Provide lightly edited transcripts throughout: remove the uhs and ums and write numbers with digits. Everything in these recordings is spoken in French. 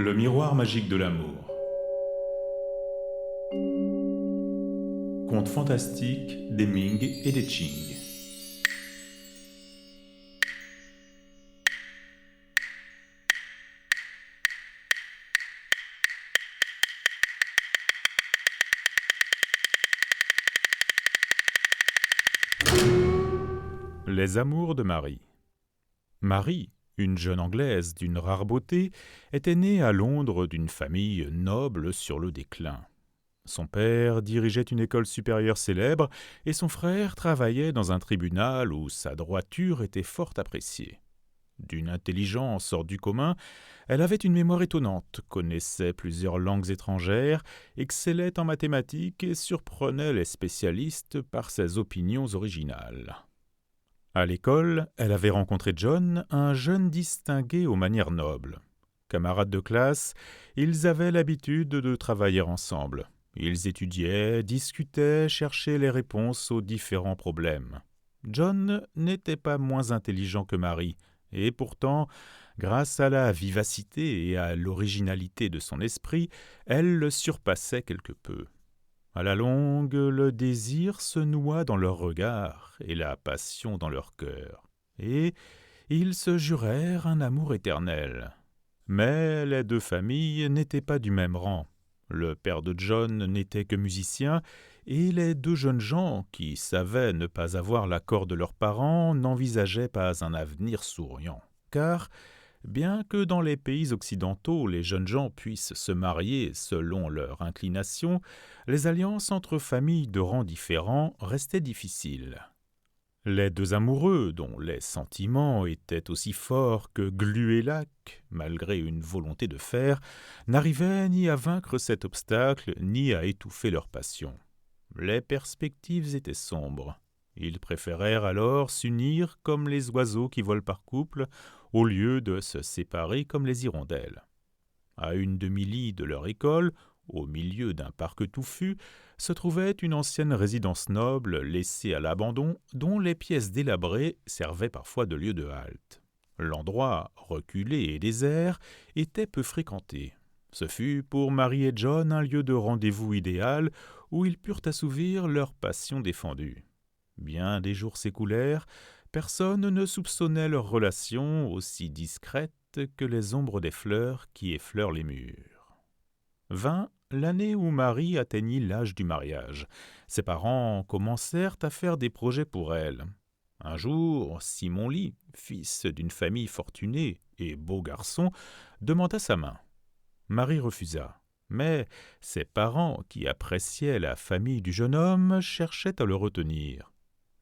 Le miroir magique de l'amour. Conte fantastique des Ming et des Qing. Les amours de Marie. Marie, une jeune Anglaise d'une rare beauté, était née à Londres d'une famille noble sur le déclin. Son père dirigeait une école supérieure célèbre et son frère travaillait dans un tribunal où sa droiture était fort appréciée. D'une intelligence hors du commun, elle avait une mémoire étonnante, connaissait plusieurs langues étrangères, excellait en mathématiques et surprenait les spécialistes par ses opinions originales. À l'école, elle avait rencontré John, un jeune distingué aux manières nobles. Camarades de classe, ils avaient l'habitude de travailler ensemble. Ils étudiaient, discutaient, cherchaient les réponses aux différents problèmes. John n'était pas moins intelligent que Marie, et pourtant, grâce à la vivacité et à l'originalité de son esprit, elle le surpassait quelque peu. À la longue, le désir se noua dans leurs regards et la passion dans leur cœur, et ils se jurèrent un amour éternel. Mais les deux familles n'étaient pas du même rang. Le père de John n'était que musicien, et les deux jeunes gens, qui savaient ne pas avoir l'accord de leurs parents, n'envisageaient pas un avenir souriant. Car, bien que dans les pays occidentaux les jeunes gens puissent se marier selon leur inclination, les alliances entre familles de rangs différents restaient difficiles. Les deux amoureux, dont les sentiments étaient aussi forts que glu et lac, malgré une volonté de fer, n'arrivaient ni à vaincre cet obstacle, ni à étouffer leur passion. Les perspectives étaient sombres. Ils préférèrent alors s'unir comme les oiseaux qui volent par couple, au lieu de se séparer comme les hirondelles. À une demi-lie de leur école, au milieu d'un parc touffu, se trouvait une ancienne résidence noble laissée à l'abandon, dont les pièces délabrées servaient parfois de lieu de halte. L'endroit, reculé et désert, était peu fréquenté. Ce fut pour Marie et John un lieu de rendez-vous idéal où ils purent assouvir leur passion défendue. Bien des jours s'écoulèrent, personne ne soupçonnait leur relation aussi discrète que les ombres des fleurs qui effleurent les murs. Vint l'année où Marie atteignit l'âge du mariage. Ses parents commencèrent à faire des projets pour elle. Un jour, Simon Lee, fils d'une famille fortunée et beau garçon, demanda sa main. Marie refusa, mais ses parents, qui appréciaient la famille du jeune homme, cherchaient à le retenir.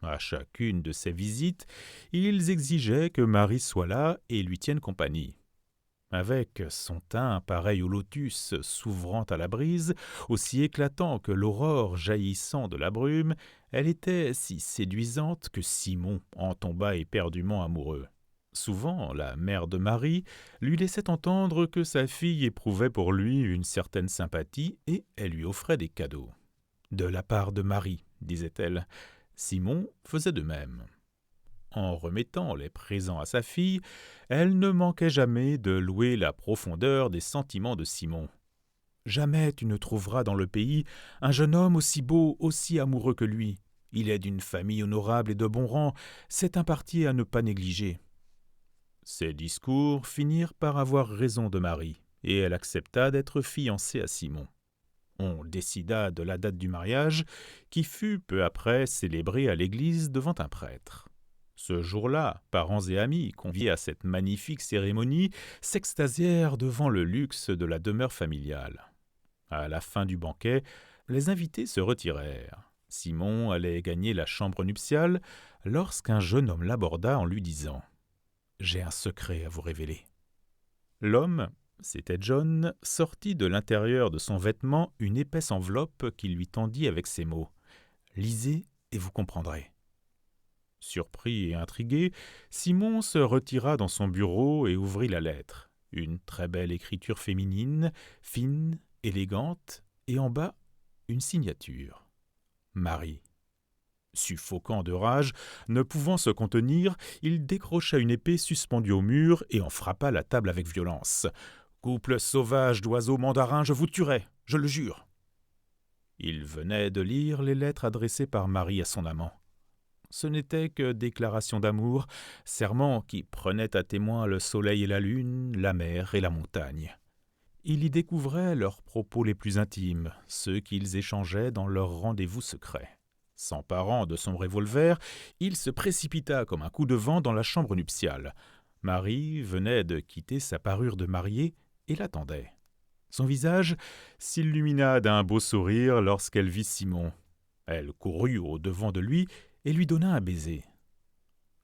À chacune de ses visites, ils exigeaient que Marie soit là et lui tienne compagnie. Avec son teint pareil au lotus s'ouvrant à la brise, aussi éclatant que l'aurore jaillissant de la brume, elle était si séduisante que Simon en tomba éperdument amoureux. Souvent, la mère de Marie lui laissait entendre que sa fille éprouvait pour lui une certaine sympathie et elle lui offrait des cadeaux. « De la part de Marie », disait-elle. Simon faisait de même. En remettant les présents à sa fille, elle ne manquait jamais de louer la profondeur des sentiments de Simon. « Jamais tu ne trouveras dans le pays un jeune homme aussi beau, aussi amoureux que lui. Il est d'une famille honorable et de bon rang, c'est un parti à ne pas négliger. » Ces discours finirent par avoir raison de Marie, et elle accepta d'être fiancée à Simon. On décida de la date du mariage, qui fut peu après célébrée à l'église devant un prêtre. Ce jour-là, parents et amis, conviés à cette magnifique cérémonie, s'extasièrent devant le luxe de la demeure familiale. À la fin du banquet, les invités se retirèrent. Simon allait gagner la chambre nuptiale lorsqu'un jeune homme l'aborda en lui disant « J'ai un secret à vous révéler. » L'homme, c'était John, sortit de l'intérieur de son vêtement une épaisse enveloppe qu'il lui tendit avec ces mots « Lisez et vous comprendrez. » Surpris et intrigué, Simon se retira dans son bureau et ouvrit la lettre. Une très belle écriture féminine, fine, élégante, et en bas, une signature. Marie. Suffoquant de rage, ne pouvant se contenir, il décrocha une épée suspendue au mur et en frappa la table avec violence. Couple sauvage d'oiseaux mandarins, je vous tuerai, je le jure. » Il venait de lire les lettres adressées par Marie à son amant. Ce n'étaient que déclarations d'amour, serments qui prenaient à témoin le soleil et la lune, la mer et la montagne. Il y découvrait leurs propos les plus intimes, ceux qu'ils échangeaient dans leurs rendez-vous secrets. S'emparant de son revolver, il se précipita comme un coup de vent dans la chambre nuptiale. Marie venait de quitter sa parure de mariée et l'attendait. Son visage s'illumina d'un beau sourire lorsqu'elle vit Simon. Elle courut au-devant de lui et lui donna un baiser.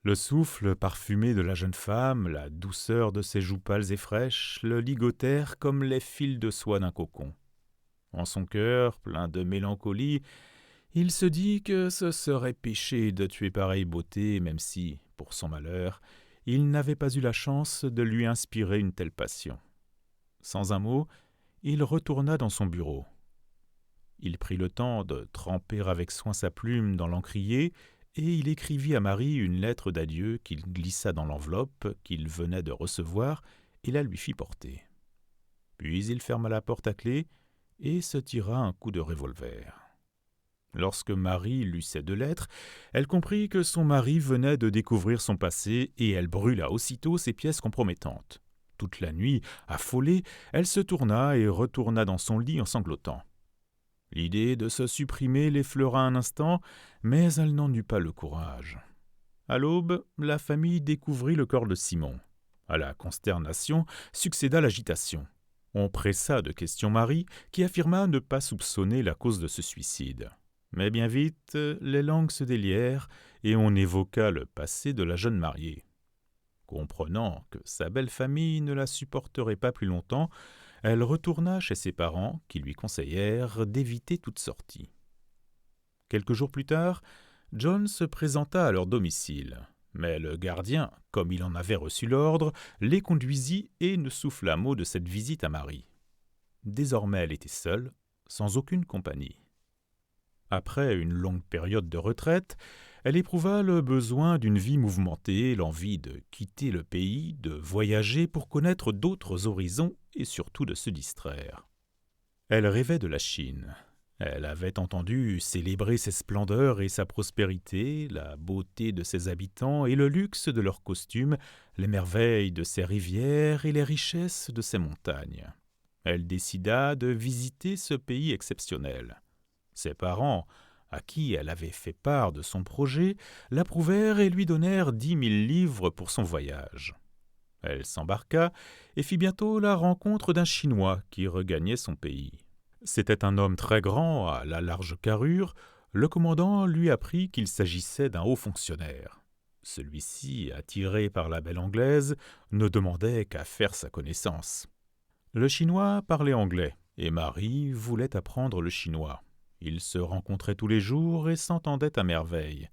Le souffle parfumé de la jeune femme, la douceur de ses joues pâles et fraîches, le ligotèrent comme les fils de soie d'un cocon. En son cœur, plein de mélancolie, il se dit que ce serait péché de tuer pareille beauté, même si, pour son malheur, il n'avait pas eu la chance de lui inspirer une telle passion. Sans un mot, il retourna dans son bureau. Il prit le temps de tremper avec soin sa plume dans l'encrier, et il écrivit à Marie une lettre d'adieu qu'il glissa dans l'enveloppe qu'il venait de recevoir et la lui fit porter. Puis il ferma la porte à clé et se tira un coup de revolver. Lorsque Marie lut ces 2 lettres, elle comprit que son mari venait de découvrir son passé et elle brûla aussitôt ces pièces compromettantes. Toute la nuit, affolée, elle se tourna et retourna dans son lit en sanglotant. L'idée de se supprimer l'effleura un instant, mais elle n'en eut pas le courage. À l'aube, la famille découvrit le corps de Simon. À la consternation succéda l'agitation. On pressa de questions Marie, qui affirma ne pas soupçonner la cause de ce suicide. Mais bien vite, les langues se délièrent et on évoqua le passé de la jeune mariée. Comprenant que sa belle famille ne la supporterait pas plus longtemps, elle retourna chez ses parents qui lui conseillèrent d'éviter toute sortie. Quelques jours plus tard, John se présenta à leur domicile, mais le gardien, comme il en avait reçu l'ordre, les conduisit et ne souffla mot de cette visite à Marie. Désormais elle était seule, sans aucune compagnie. Après une longue période de retraite, elle éprouva le besoin d'une vie mouvementée, l'envie de quitter le pays, de voyager pour connaître d'autres horizons et surtout de se distraire. Elle rêvait de la Chine. Elle avait entendu célébrer ses splendeurs et sa prospérité, la beauté de ses habitants et le luxe de leurs costumes, les merveilles de ses rivières et les richesses de ses montagnes. Elle décida de visiter ce pays exceptionnel. Ses parents, à qui elle avait fait part de son projet, l'approuvèrent et lui donnèrent 10 000 livres pour son voyage. Elle s'embarqua et fit bientôt la rencontre d'un Chinois qui regagnait son pays. C'était un homme très grand, à la large carrure. Le commandant lui apprit qu'il s'agissait d'un haut fonctionnaire. Celui-ci, attiré par la belle Anglaise, ne demandait qu'à faire sa connaissance. Le Chinois parlait anglais, et Marie voulait apprendre le chinois. Ils se rencontraient tous les jours et s'entendaient à merveille.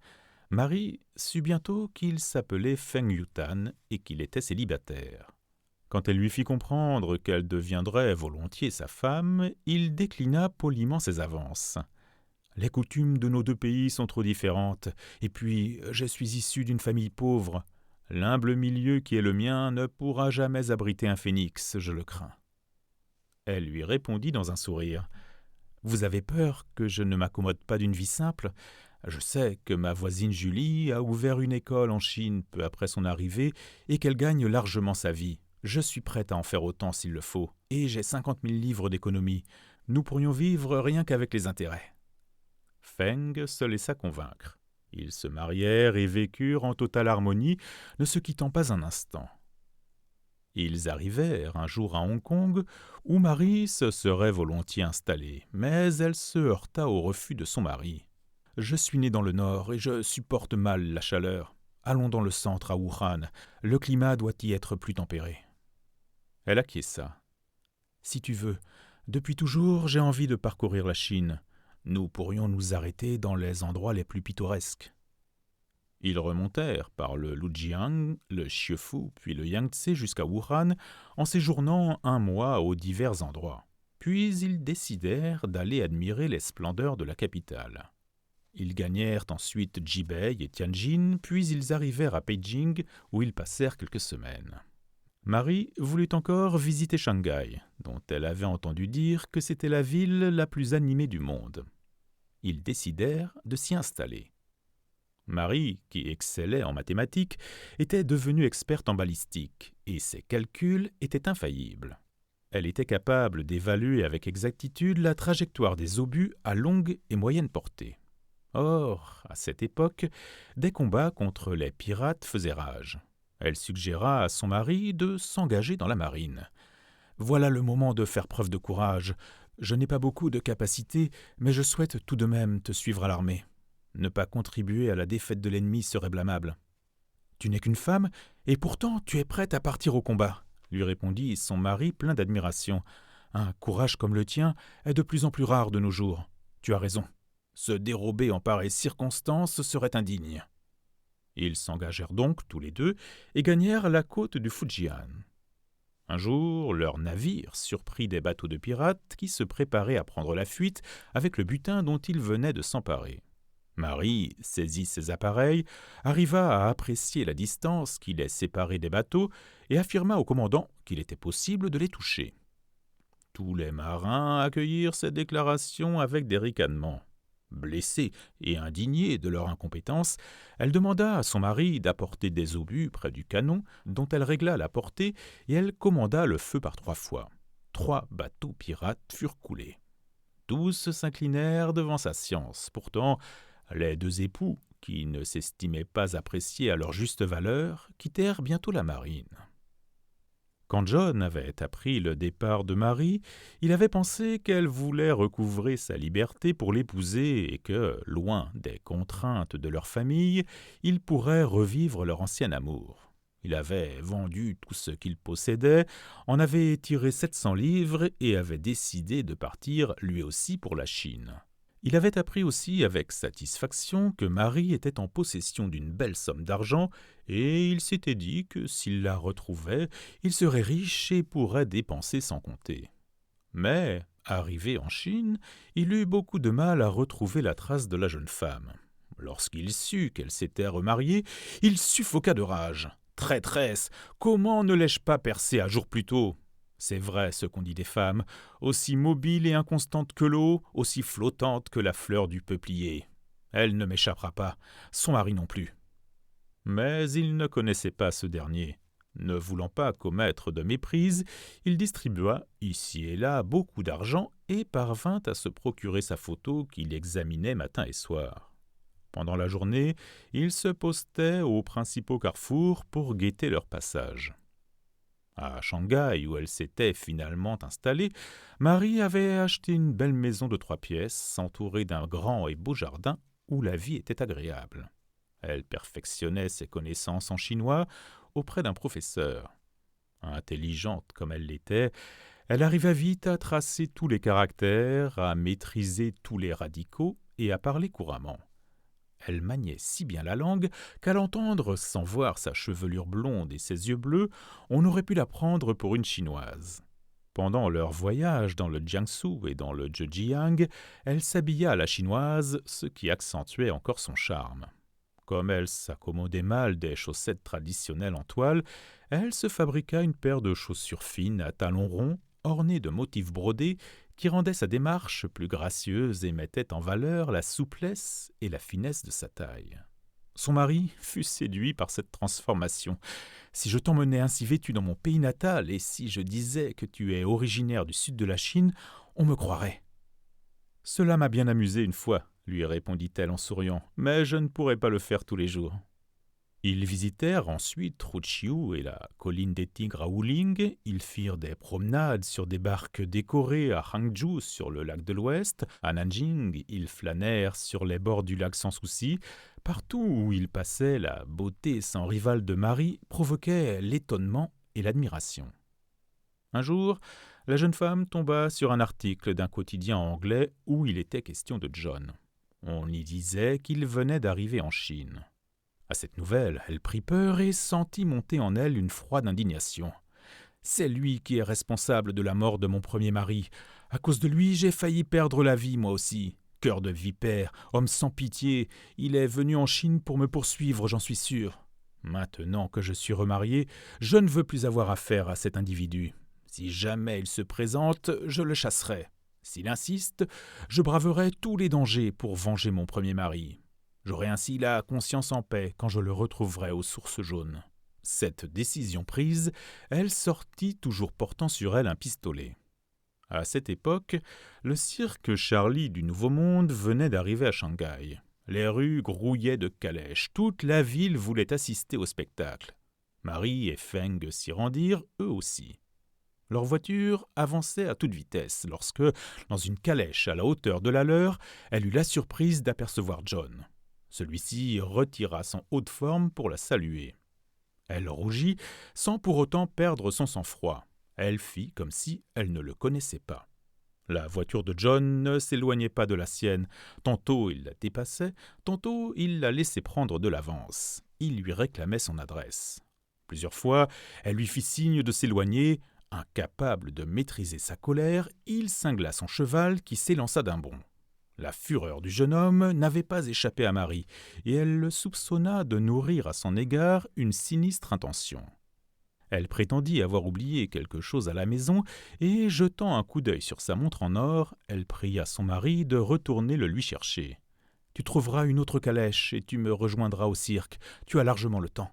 Marie sut bientôt qu'il s'appelait Feng Yutan et qu'il était célibataire. Quand elle lui fit comprendre qu'elle deviendrait volontiers sa femme, il déclina poliment ses avances. « Les coutumes de nos 2 pays sont trop différentes, et puis je suis issu d'une famille pauvre. L'humble milieu qui est le mien ne pourra jamais abriter un phénix, je le crains. » Elle lui répondit dans un sourire. « Vous avez peur que je ne m'accommode pas d'une vie simple ? Je sais que ma voisine Julie a ouvert une école en Chine peu après son arrivée et qu'elle gagne largement sa vie. Je suis prête à en faire autant s'il le faut, et j'ai 50 000 livres d'économie. Nous pourrions vivre rien qu'avec les intérêts. » Feng se laissa convaincre. Ils se marièrent et vécurent en totale harmonie, ne se quittant pas un instant. Ils arrivèrent un jour à Hong Kong, où Marie se serait volontiers installée, mais elle se heurta au refus de son mari. « Je suis née dans le nord et je supporte mal la chaleur. Allons dans le centre, à Wuhan. Le climat doit y être plus tempéré. » Elle acquiesça. « Si tu veux, depuis toujours j'ai envie de parcourir la Chine. Nous pourrions nous arrêter dans les endroits les plus pittoresques. » Ils remontèrent par le Lujiang, le Chiefu, puis le Yangtze jusqu'à Wuhan, en séjournant 1 mois aux divers endroits. Puis ils décidèrent d'aller admirer les splendeurs de la capitale. Ils gagnèrent ensuite Jibei et Tianjin, puis ils arrivèrent à Beijing, où ils passèrent quelques semaines. Marie voulut encore visiter Shanghai, dont elle avait entendu dire que c'était la ville la plus animée du monde. Ils décidèrent de s'y installer. Marie, qui excellait en mathématiques, était devenue experte en balistique, et ses calculs étaient infaillibles. Elle était capable d'évaluer avec exactitude la trajectoire des obus à longue et moyenne portée. Or, à cette époque, des combats contre les pirates faisaient rage. Elle suggéra à son mari de s'engager dans la marine. « Voilà le moment de faire preuve de courage. Je n'ai pas beaucoup de capacités, mais je souhaite tout de même te suivre à l'armée. Ne pas contribuer à la défaite de l'ennemi serait blâmable. »« Tu n'es qu'une femme, et pourtant tu es prête à partir au combat, » lui répondit son mari plein d'admiration. « Un courage comme le tien est de plus en plus rare de nos jours. Tu as raison. Se dérober en pareille circonstance serait indigne. » Ils s'engagèrent donc tous les deux et gagnèrent la côte du Fujian. Un jour, leur navire surprit des bateaux de pirates qui se préparaient à prendre la fuite avec le butin dont ils venaient de s'emparer. Marie saisit ses appareils, arriva à apprécier la distance qui les séparait des bateaux et affirma au commandant qu'il était possible de les toucher. Tous les marins accueillirent cette déclaration avec des ricanements. Blessée et indignée de leur incompétence, elle demanda à son mari d'apporter des obus près du canon, dont elle régla la portée, et elle commanda le feu par 3 fois. 3 bateaux pirates furent coulés. Tous s'inclinèrent devant sa science. Pourtant, les 2 époux, qui ne s'estimaient pas appréciés à leur juste valeur, quittèrent bientôt la marine. Quand John avait appris le départ de Marie, il avait pensé qu'elle voulait recouvrer sa liberté pour l'épouser et que, loin des contraintes de leur famille, ils pourraient revivre leur ancien amour. Il avait vendu tout ce qu'il possédait, en avait tiré 700 livres et avait décidé de partir lui aussi pour la Chine. Il avait appris aussi avec satisfaction que Marie était en possession d'une belle somme d'argent et il s'était dit que s'il la retrouvait, il serait riche et pourrait dépenser sans compter. Mais, arrivé en Chine, il eut beaucoup de mal à retrouver la trace de la jeune femme. Lorsqu'il sut qu'elle s'était remariée, il suffoqua de rage. « Traîtresse, comment ne l'ai-je pas percée un jour plus tôt ?» C'est vrai ce qu'on dit des femmes, aussi mobiles et inconstantes que l'eau, aussi flottantes que la fleur du peuplier. Elle ne m'échappera pas, son mari non plus. Mais il ne connaissait pas ce dernier. Ne voulant pas commettre de méprise, il distribua ici et là beaucoup d'argent et parvint à se procurer sa photo qu'il examinait matin et soir. Pendant la journée, il se postait aux principaux carrefours pour guetter leur passage. À Shanghai, où elle s'était finalement installée, Marie avait acheté une belle maison de 3 pièces, entourée d'un grand et beau jardin où la vie était agréable. Elle perfectionnait ses connaissances en chinois auprès d'un professeur. Intelligente comme elle l'était, elle arriva vite à tracer tous les caractères, à maîtriser tous les radicaux et à parler couramment. Elle maniait si bien la langue qu'à l'entendre, sans voir sa chevelure blonde et ses yeux bleus, on aurait pu la prendre pour une chinoise. Pendant leur voyage dans le Jiangsu et dans le Zhejiang, elle s'habilla à la chinoise, ce qui accentuait encore son charme. Comme elle s'accommodait mal des chaussettes traditionnelles en toile, elle se fabriqua une paire de chaussures fines à talons ronds, ornées de motifs brodés, qui rendait sa démarche plus gracieuse et mettait en valeur la souplesse et la finesse de sa taille. Son mari fut séduit par cette transformation. « Si je t'emmenais ainsi vêtue dans mon pays natal et si je disais que tu es originaire du sud de la Chine, on me croirait. »« Cela m'a bien amusé une fois, » lui répondit-elle en souriant, « mais je ne pourrais pas le faire tous les jours. » Ils visitèrent ensuite Ruchiu et la colline des Tigres à Wuling. Ils firent des promenades sur des barques décorées à Hangzhou sur le lac de l'Ouest. À Nanjing, ils flânèrent sur les bords du lac sans souci. Partout où ils passaient, la beauté sans rivale de Marie provoquait l'étonnement et l'admiration. Un jour, la jeune femme tomba sur un article d'un quotidien anglais où il était question de John. On y disait qu'il venait d'arriver en Chine. À cette nouvelle, elle prit peur et sentit monter en elle une froide indignation. « C'est lui qui est responsable de la mort de mon premier mari. À cause de lui, j'ai failli perdre la vie, moi aussi. Cœur de vipère, homme sans pitié, il est venu en Chine pour me poursuivre, j'en suis sûr. Maintenant que je suis remarié, je ne veux plus avoir affaire à cet individu. Si jamais il se présente, je le chasserai. S'il insiste, je braverai tous les dangers pour venger mon premier mari. J'aurai ainsi la conscience en paix quand je le retrouverai aux sources jaunes. » Cette décision prise, elle sortit toujours portant sur elle un pistolet. À cette époque, le cirque Charlie du Nouveau Monde venait d'arriver à Shanghai. Les rues grouillaient de calèches, toute la ville voulait assister au spectacle. Marie et Feng s'y rendirent, eux aussi. Leur voiture avançait à toute vitesse lorsque, dans une calèche à la hauteur de la leur, elle eut la surprise d'apercevoir John. Celui-ci retira son haut de forme pour la saluer. Elle rougit sans pour autant perdre son sang-froid. Elle fit comme si elle ne le connaissait pas. La voiture de John ne s'éloignait pas de la sienne. Tantôt il la dépassait, tantôt il la laissait prendre de l'avance. Il lui réclamait son adresse. Plusieurs fois, elle lui fit signe de s'éloigner. Incapable de maîtriser sa colère, il cingla son cheval qui s'élança d'un bond. La fureur du jeune homme n'avait pas échappé à Marie, et elle le soupçonna de nourrir à son égard une sinistre intention. Elle prétendit avoir oublié quelque chose à la maison, et jetant un coup d'œil sur sa montre en or, elle pria son mari de retourner le lui chercher. « Tu trouveras une autre calèche, et tu me rejoindras au cirque. Tu as largement le temps. »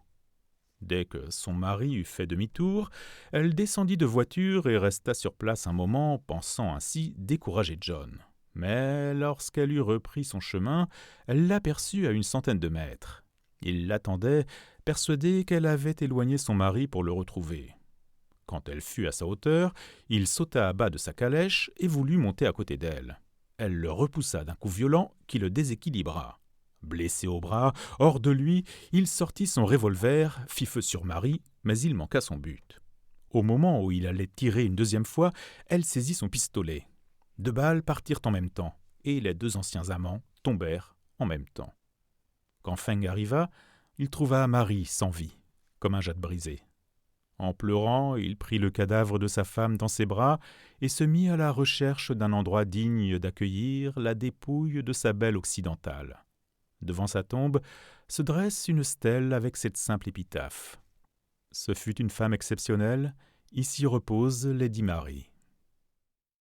Dès que son mari eut fait demi-tour, elle descendit de voiture et resta sur place un moment, pensant ainsi décourager John. Mais lorsqu'elle eut repris son chemin, elle l'aperçut à une centaine de mètres. Il l'attendait, persuadé qu'elle avait éloigné son mari pour le retrouver. Quand elle fut à sa hauteur, il sauta à bas de sa calèche et voulut monter à côté d'elle. Elle le repoussa d'un coup violent qui le déséquilibra. Blessé au bras, hors de lui, il sortit son revolver, fit feu sur Marie, mais il manqua son but. Au moment où il allait tirer une deuxième fois, elle saisit son pistolet. 2 balles partirent en même temps, et les 2 anciens amants tombèrent en même temps. Quand Feng arriva, il trouva Marie sans vie, comme un jade brisé. En pleurant, il prit le cadavre de sa femme dans ses bras et se mit à la recherche d'un endroit digne d'accueillir la dépouille de sa belle occidentale. Devant sa tombe se dresse une stèle avec cette simple épitaphe. « Ce fut une femme exceptionnelle, ici repose Lady Mary. »